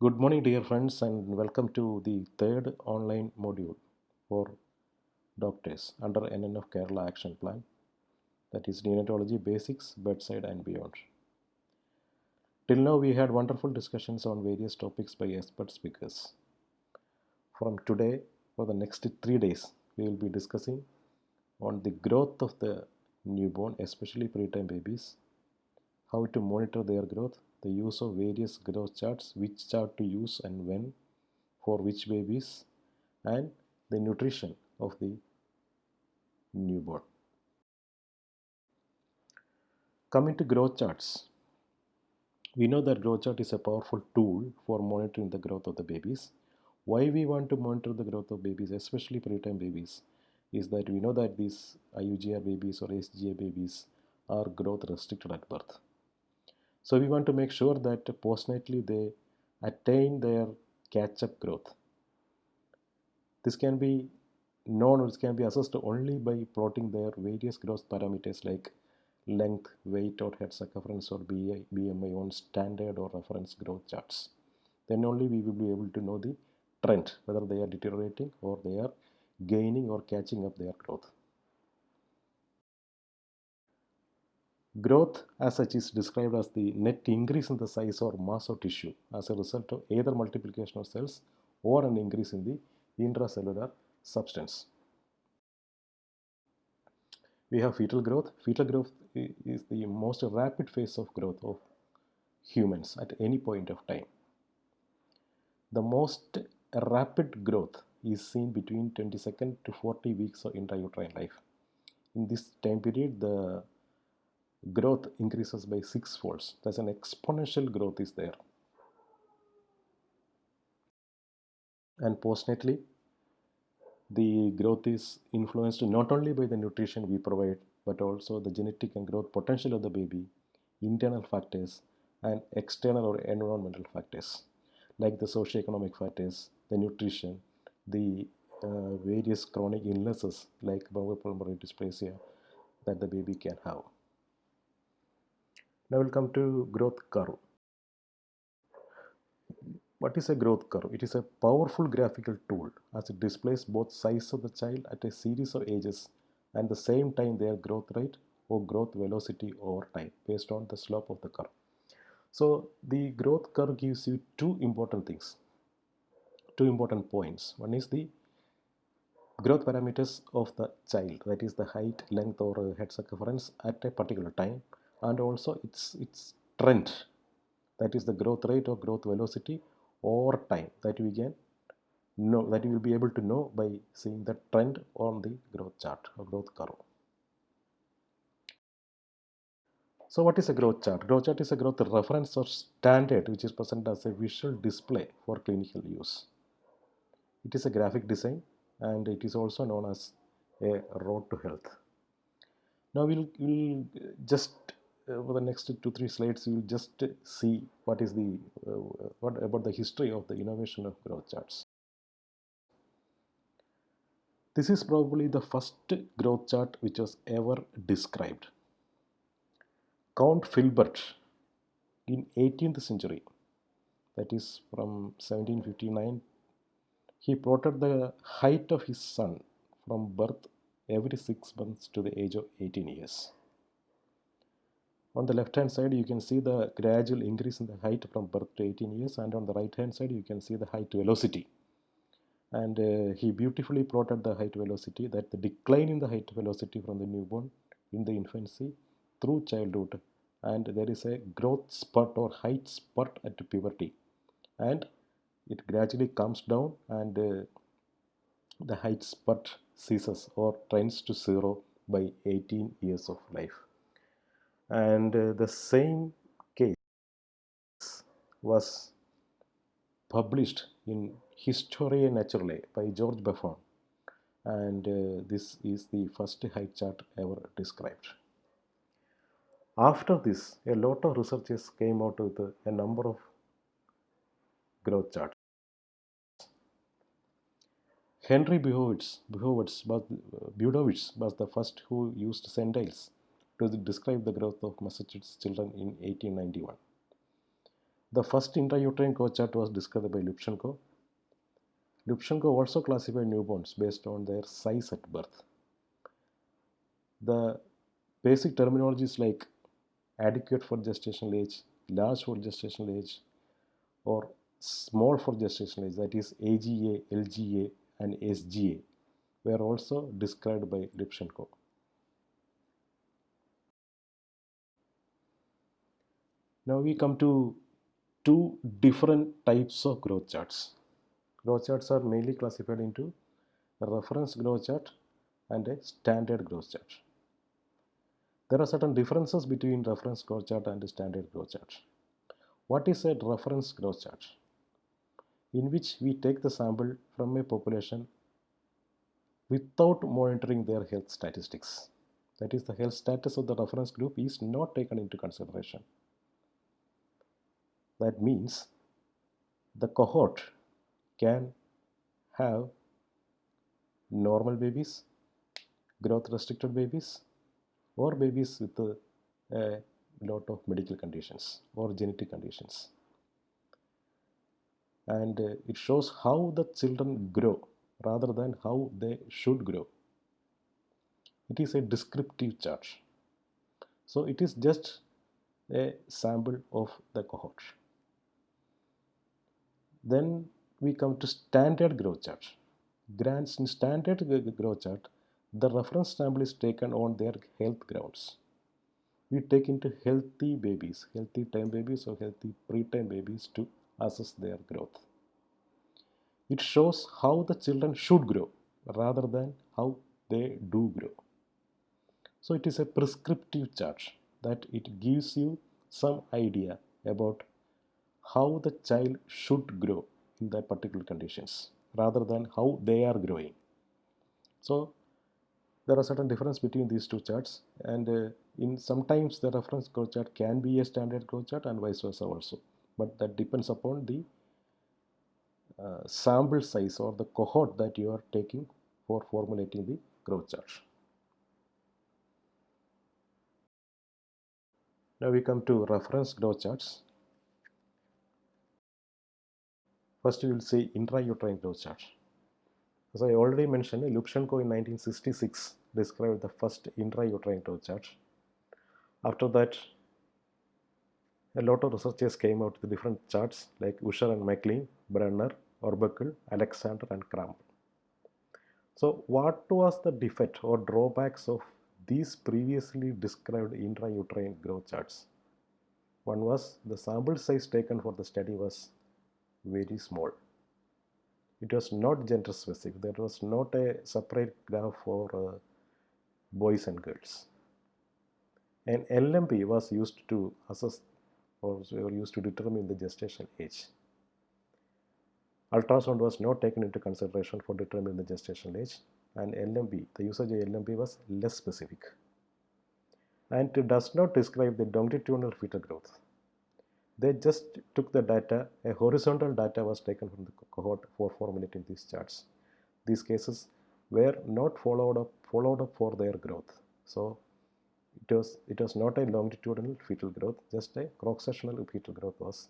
Good morning, dear friends, and welcome to the third online module for doctors under NNF Kerala Action Plan, that is Neonatology Basics, Bedside, and Beyond. Till now, we had wonderful discussions on various topics by expert speakers. From today, for the next 3 days, we will be discussing on the growth of the newborn, especially preterm babies, how to monitor their growth, the use of various growth charts, which chart to use and when, for which babies, and the nutrition of the newborn. Coming to growth charts, we know that growth chart is a powerful tool for monitoring the growth of the babies. Why we want to monitor the growth of babies, especially preterm babies, is that we know that these IUGR babies or SGA babies are growth restricted at birth. So we want to make sure that postnatally they attain their catch-up growth. This can be known or this can be assessed only by plotting their various growth parameters like length, weight or head circumference or BMI on standard or reference growth charts. Then only we will be able to know the trend, whether they are deteriorating or they are gaining or catching up their growth. Growth as such is described as the net increase in the size or mass of tissue as a result of either multiplication of cells or an increase in the intracellular substance. We have fetal growth. Fetal growth is the most rapid phase of growth of humans at any point of time. The most rapid growth is seen between 22nd to 40 weeks of intrauterine life. In this time period, the growth increases by 6 folds. That's an exponential growth is there. And postnatally, the growth is influenced not only by the nutrition we provide, but also the genetic and growth potential of the baby, internal factors, and external or environmental factors like the socioeconomic factors, the nutrition, the various chronic illnesses like bronchopulmonary dysplasia that the baby can have. Now we'll come to growth curve. What is a growth curve? It is a powerful graphical tool as it displays both size of the child at a series of ages and the same time their growth rate or growth velocity over time based on the slope of the curve. So the growth curve gives you two important things, two important points. One is the growth parameters of the child, that is the height, length or head circumference at a particular time, and also its trend, that is the growth rate or growth velocity over time, that we can know, that you will be able to know by seeing the trend on the growth chart or growth curve. So what is a growth chart? Growth chart is a growth reference or standard which is presented as a visual display for clinical use. It is a graphic design and it is also known as a road to health. Now we'll just for the next 2-3 slides we'll just see what is the what about the history of the innovation of growth charts. This is probably the first growth chart which was ever described. Count Filbert in 18th century, that is from 1759, he plotted the height of his son from birth every 6 months to the age of 18 years. On the left hand side you can see the gradual increase in the height from birth to 18 years, and on the right hand side you can see the height velocity. And he beautifully plotted the height velocity, that the decline in the height velocity from the newborn in the infancy through childhood, and there is a growth spurt or height spurt at puberty, and it gradually comes down and the height spurt ceases or trends to zero by 18 years of life. And the same case was published in Historia Naturae by George Buffon, and this is the first height chart ever described. After this, a lot of researchers came out with a number of growth charts. Henry Budowitz was the first who used centiles to describe the growth of Massachusetts children in 1891. The first intrauterine growth chart was discovered by Lubchenko. Lubchenko also classified newborns based on their size at birth. The basic terminologies like adequate for gestational age, large for gestational age, or small for gestational age, that is AGA, LGA, and SGA, were also described by Lubchenko. Now we come to two different types of growth charts. Growth charts are mainly classified into a reference growth chart and a standard growth chart. There are certain differences between reference growth chart and standard growth chart. What is a reference growth chart? In which we take the sample from a population without monitoring their health statistics. That is, the health status of the reference group is not taken into consideration. That means the cohort can have normal babies, growth restricted babies, or babies with a lot of medical conditions or genetic conditions. And it shows how the children grow rather than how they should grow. It is a descriptive chart. So it is just a sample of the cohort. Then we come to standard growth chart. In standard growth chart, the reference sample is taken on their health grounds. We take into healthy babies, healthy term babies or healthy preterm babies to assess their growth. It shows how the children should grow rather than how they do grow. So it is a prescriptive chart that it gives you some idea about how the child should grow in that particular conditions rather than how they are growing. So there are certain difference between these two charts, and in sometimes the reference growth chart can be a standard growth chart and vice versa also, but that depends upon the sample size or the cohort that you are taking for formulating the growth chart. Now we come to reference growth charts. First we will see intrauterine growth chart. As I already mentioned, Lubchenko in 1966 described the first intrauterine growth chart. After that, a lot of researchers came out with different charts like Usher and McLean, Brenner, Orbekel, Alexander, and Kramer. So what was the defect or drawbacks of these previously described intrauterine growth charts? One was the sample size taken for the study was very small. It was not gender specific. There was not a separate graph for boys and girls. An LMP was used to assess or used to determine the gestation age. Ultrasound was not taken into consideration for determining the gestational age, and LMP, the usage of LMP was less specific. And it does not describe the longitudinal fetal growth. They just took the data, a horizontal data was taken from the cohort for formulating these charts. These cases were not followed up for their growth. So it was not a longitudinal fetal growth, just a cross-sectional fetal growth was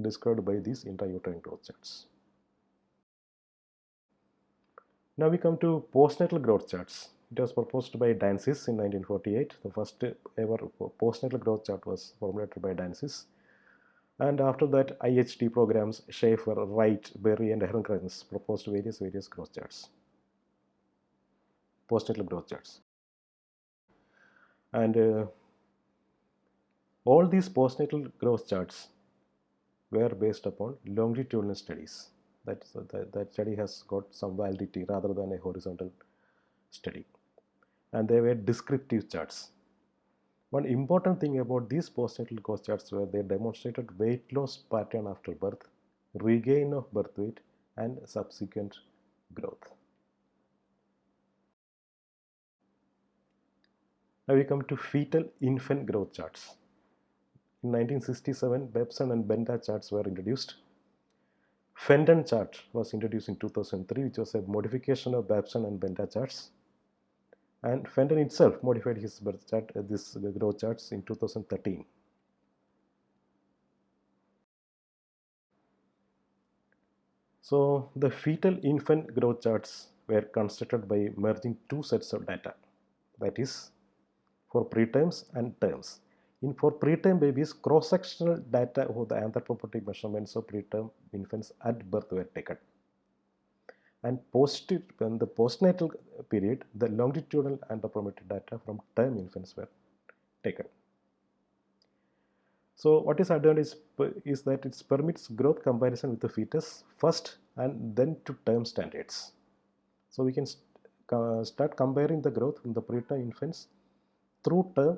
described by these intrauterine growth charts. Now we come to postnatal growth charts. It was proposed by Dancis in 1948. The first ever postnatal growth chart was formulated by Dancis. And after that, IHT programs, Schaefer, Wright, Berry, and Hernkranz proposed various growth charts, postnatal growth charts. And all these postnatal growth charts were based upon longitudinal studies. That study has got some validity rather than a horizontal study. And they were descriptive charts. One important thing about these postnatal growth charts were they demonstrated weight loss pattern after birth, regain of birth weight, and subsequent growth. Now we come to fetal infant growth charts. In 1967, Babson and Benda charts were introduced. Fenton chart was introduced in 2003, which was a modification of Babson and Benda charts. And Fenton itself modified his birth chart, this growth charts in 2013. So the fetal infant growth charts were constructed by merging two sets of data, that is for preterms and terms. For preterm babies, cross-sectional data of the anthropometric measurements of preterm infants at birth were taken. And in the postnatal period, the longitudinal anthropometric data from term infants were taken. So what is advantage is that it permits growth comparison with the fetus first and then to term standards. So we can start comparing the growth in the preterm infants through term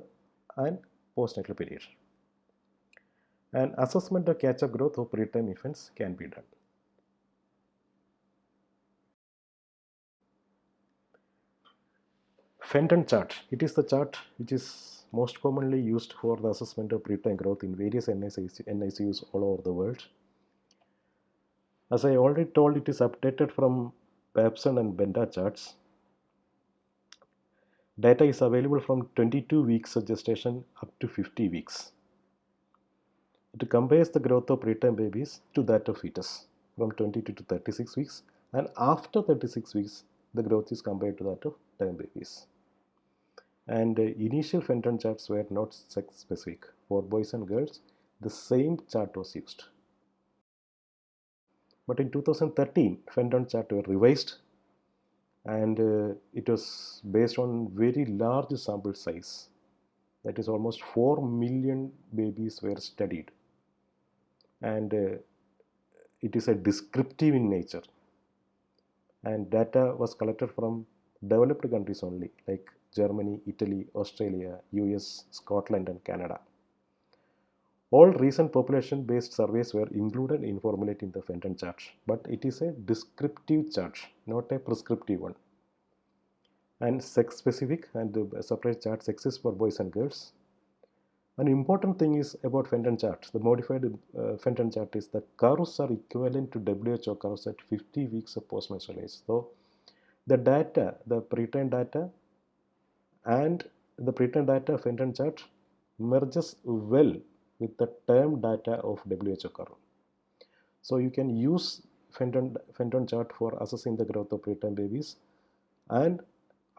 and postnatal period. And assessment of catch-up growth of preterm infants can be done. Fenton chart. It is the chart which is most commonly used for the assessment of preterm growth in various NICUs all over the world. As I already told, it is updated from Babson and Benda charts. Data is available from 22 weeks of gestation up to 50 weeks. It compares the growth of preterm babies to that of fetus from 22 to 36 weeks, and after 36 weeks, the growth is compared to that of term babies. And initial Fenton charts were not sex specific. For boys and girls, the same chart was used. But in 2013, Fenton chart were revised, and it was based on very large sample size. That is almost 4 million babies were studied. And it is a descriptive in nature. And data was collected from developed countries only, like Germany, Italy, Australia, US, Scotland, and Canada. All recent population-based surveys were included in formulating the Fenton chart, but it is a descriptive chart, not a prescriptive one. And sex-specific and separate charts exist for boys and girls. An important thing is about Fenton chart. The modified Fenton chart is that curves are equivalent to WHO curves at 50 weeks of postmenstrual age. So the data, the preterm data and the preterm data Fenton chart merges well with the term data of WHO curve. So you can use Fenton chart for assessing the growth of preterm babies, and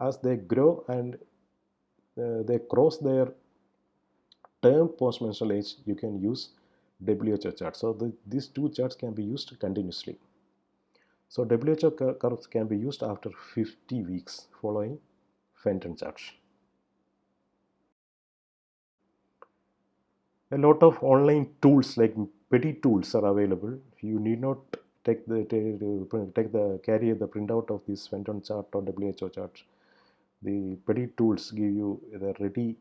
as they grow and they cross their term postmenstrual age, you can use WHO chart. So these two charts can be used continuously. So WHO curves can be used after 50 weeks following Fenton chart. A lot of online tools like petty tools are available. You need not carry the printout of this Fenton chart or WHO chart. The petty tools give you the ready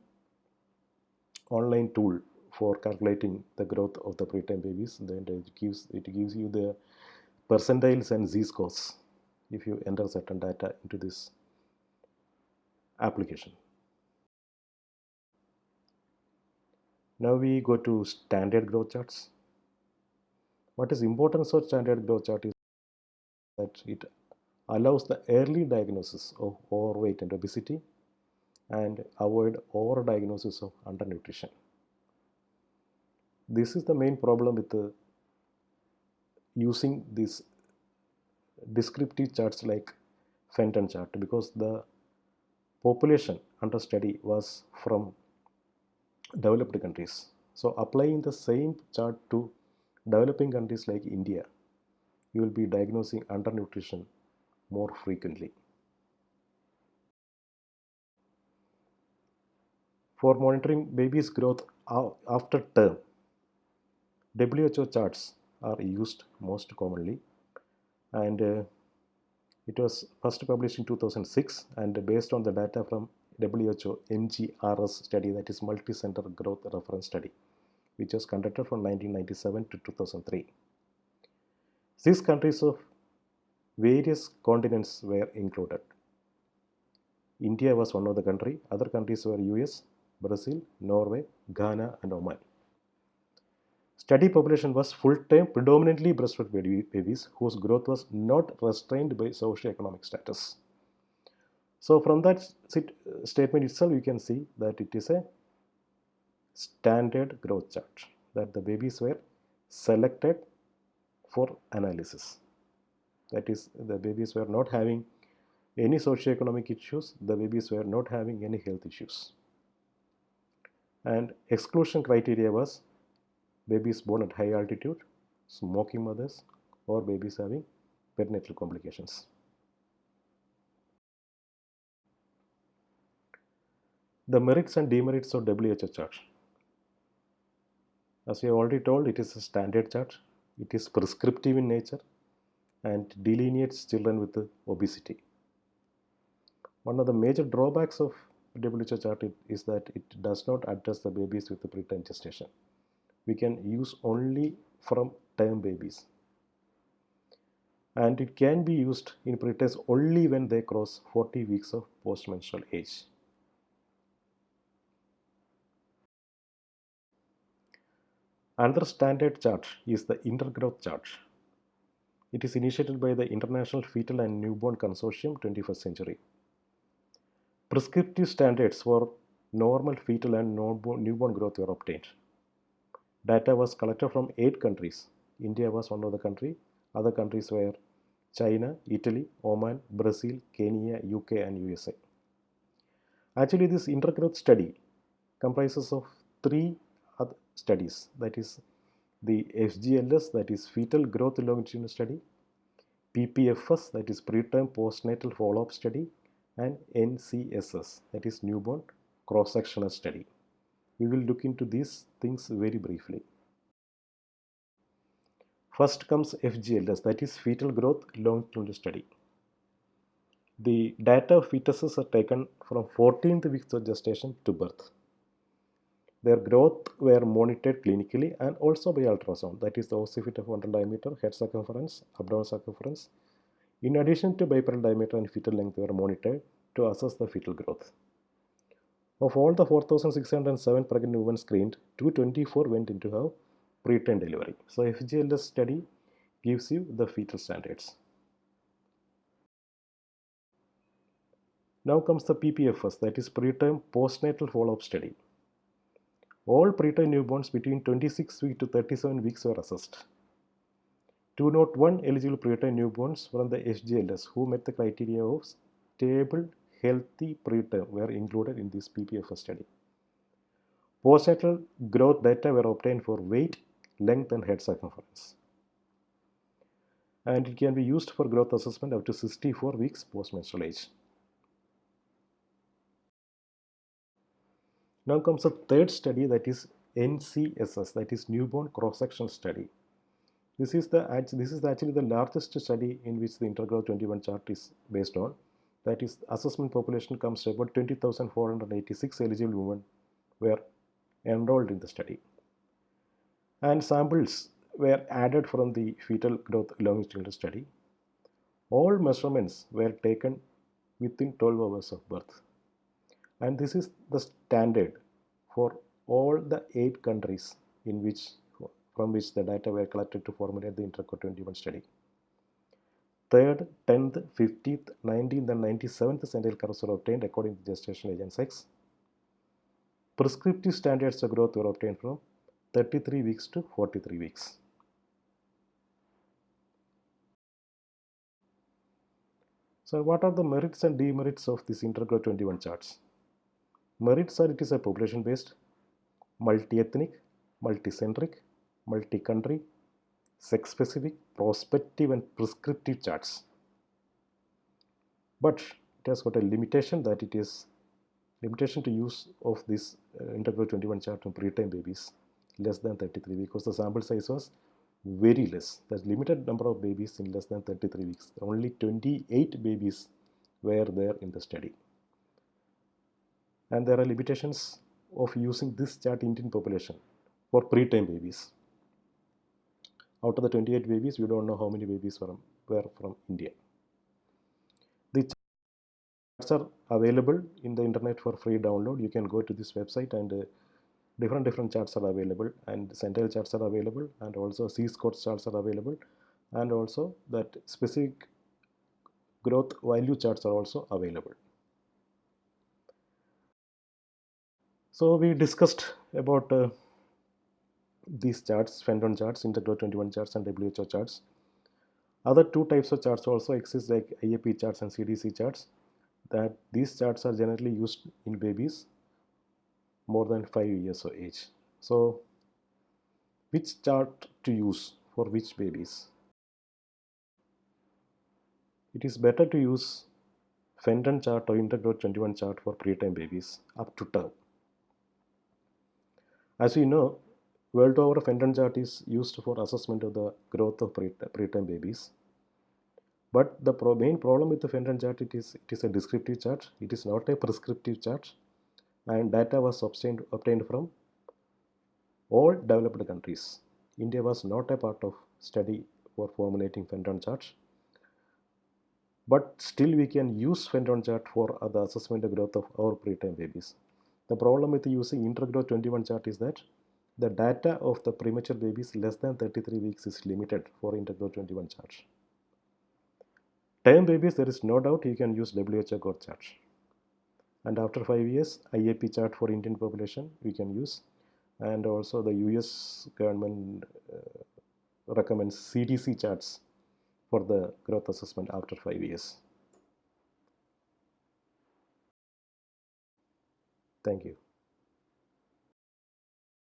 online tool for calculating the growth of the preterm babies. Then it gives you the percentiles and z-scores if you enter certain data into this application. Now we go to standard growth charts. What is important of standard growth chart is that it allows the early diagnosis of overweight and obesity and avoid overdiagnosis of undernutrition. This is the main problem with using these descriptive charts like Fenton chart, because the population under study was from developed countries. So applying the same chart to developing countries like India, you will be diagnosing undernutrition more frequently. For monitoring babies' growth after term, WHO charts are used most commonly, and it was first published in 2006 and based on the data from WHO MGRS study, that is multi-center growth reference study, which was conducted from 1997 to 2003. 6 countries of various continents were included. India was one of the countries. Other countries were US, Brazil, Norway, Ghana, and Oman. Study population was full-time, predominantly breastfed babies whose growth was not restrained by socio-economic status. So from that statement itself, you can see that it is a standard growth chart, that the babies were selected for analysis. That is, the babies were not having any socioeconomic issues, the babies were not having any health issues. And exclusion criteria was babies born at high altitude, smoking mothers, or babies having perinatal complications. The merits and demerits of WHO chart. As we have already told, it is a standard chart. It is prescriptive in nature and delineates children with obesity. One of the major drawbacks of WHO chart is that it does not address the babies with the preterm gestation. We can use only from term babies. And it can be used in preterms only when they cross 40 weeks of postmenstrual age. Another standard chart is the intergrowth chart. It is initiated by the International Fetal and Newborn Consortium 21st Century. Prescriptive standards for normal fetal and newborn growth were obtained. Data was collected from 8 countries. India was one of the countries. Other countries were China, Italy, Oman, Brazil, Kenya, UK, and USA. Actually, this intergrowth study comprises of 3 other studies. That is the FGLS, that is Fetal Growth Longitudinal Study, PPFS, that is Preterm Postnatal Follow-up Study, and NCSS, that is Newborn Cross-Sectional Study. We will look into these things very briefly. First comes FGLS, that is Fetal Growth Longitudinal Study. The data of fetuses are taken from 14th weeks of gestation to birth. Their growth were monitored clinically and also by ultrasound, that is the occiput of fundal diameter, head circumference, abdominal circumference. In addition to bilateral diameter and fetal length were monitored to assess the fetal growth. Of all the 4,607 pregnant women screened, 224 went into have preterm delivery. So FGLS study gives you the fetal standards. Now comes the PPFS, that is Preterm Postnatal Follow-up Study. All preterm newborns between 26 weeks to 37 weeks were assessed. 201 eligible preterm newborns from the FGLS who met the criteria of stable, healthy preterm were included in this PPFS study. Postnatal growth data were obtained for weight, length, and head circumference. And it can be used for growth assessment up to 64 weeks postmenstrual age. Now comes a third study, that is NCSS, that is Newborn Cross-Sectional Study. This is actually the largest study in which the Intergrowth 21 chart is based on. That is, assessment population comes to about 20,486 eligible women were enrolled in the study. And samples were added from the fetal growth longitudinal study. All measurements were taken within 12 hours of birth. And this is the standard for all the 8 countries from which the data were collected to formulate the Intergrowth 21 study. 3rd, 10th, 50th, 19th, and 97th centile curves were obtained according to gestation age and sex. Prescriptive standards of growth were obtained from 33 weeks to 43 weeks. So what are the merits and demerits of this Intergrowth 21 charts? Merits are it is a population-based, multi-ethnic, multi-centric, multi-country, sex-specific, prospective, and prescriptive charts. But it has got a limitation, that it is limitation to use of this Intergrowth 21 chart on preterm babies less than 33 because the sample size was very less. There's limited number of babies in less than 33 weeks. Only 28 babies were there in the study. And there are limitations of using this chart in Indian population for preterm babies. Out of the 28 babies, we don't know how many babies were from India. The charts are available in the internet for free download. You can go to this website and different charts are available, and centile charts are available, and also C-score charts are available, and also that specific growth value charts are also available. So we discussed about these charts, Fenton charts, Intergrowth 21 charts, and WHO charts. Other two types of charts also exist, like IAP charts and CDC charts. That these charts are generally used in babies more than 5 years of age. So which chart to use for which babies? It is better to use Fenton chart or Intrauterine 21 chart for preterm babies up to term. As we know, world over, Fenton chart is used for assessment of the growth of preterm babies. But the main problem with the Fenton chart, it is a descriptive chart. It is not a prescriptive chart, and data was obtained from all developed countries. India was not a part of study for formulating Fenton charts, but still we can use Fenton chart for the assessment of growth of our preterm babies. The problem with using Intrauterine 21 chart is that the data of the premature babies less than 33 weeks is limited for Intrauterine 21 chart. Term babies, there is no doubt you can use WHO growth chart. And after 5 years, IAP chart for Indian population we can use. And also the US government recommends CDC charts for the growth assessment after 5 years. Thank you.